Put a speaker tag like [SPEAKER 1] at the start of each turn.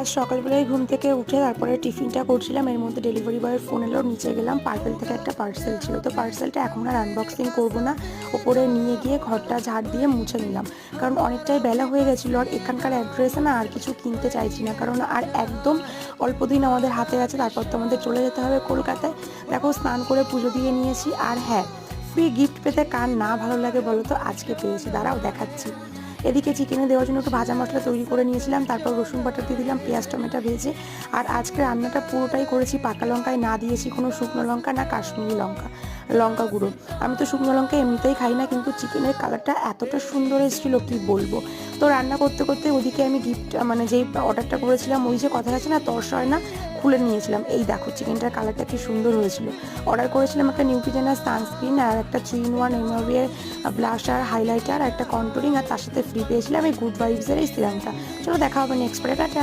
[SPEAKER 1] আজ সকালবেলায় ঘুম থেকে উঠে তারপরে টিফিনটা করছিলাম, এর মধ্যে ডেলিভারি বয়ের ফোন এলো। নিচে গেলাম, পার্পেল থেকে একটা পার্সেল ছিল, তো পার্সেলটা এখন আর আনবক্সিং করবো না, ওপরে নিয়ে গিয়ে ঘরটা ঝাড় দিয়ে মুছে নিলাম, কারণ অনেকটাই বেলা হয়ে গেছিলো। আর এখানকার অ্যাড্রেসে না আর কিছু কিনতে চাইছি না, কারণ আর একদম অল্প দিন আমাদের হাতে আছে, তারপর তো আমাদের চলে যেতে হবে কলকাতায়। দেখো, স্নান করে পুজো দিয়ে নিয়েছি। আর হ্যাঁ, ফ্রি গিফট পেতে কার না ভালো লাগে বলো তো? আজকে পেয়েছি, দাঁড়াও দেখাচ্ছি। এদিকে চিকেনে দেওয়ার জন্য একটু ভাজা মশলা তৈরি করে নিয়েছিলাম, তারপর রসুন বাটা দিয়ে দিলাম, পেঁয়াজ টমেটো ভেজে। আর আজকে রান্নাটা পুরোটাই করেছি পাকা লঙ্কায়, না দিয়েছি কোনো শুকনো লঙ্কা, না কাশ্মীরি লঙ্কা গুঁড়ো। আমি তো শুকনো লঙ্কা এমনিতেই খাই না, কিন্তু চিকেনের কালারটা এতটা সুন্দর এসেছিলো কি বলবো। তো রান্না করতে করতে ওদিকে আমি গিফট মানে যেই অর্ডারটা করেছিলাম, ওই যে কথা আছে না, তরসয় না, খুলে নিয়েছিলাম। এই দেখো চিকেনটার কালারটা কি সুন্দর হয়েছিল। অর্ডার করেছিলাম একটা নিউট্রিজেনাস সানস্ক্রিন আর একটা 3-in-1 এমএভিএর ব্লাশার, হাইলাইটার, একটা কন্ট্রোলিং, আর তার সাথে ফ্রি পেয়েছিলাম এই গুড ভাইবসের এই সিরামটা। চলো দেখা হবে নেক্সট পার্টে। টাটা।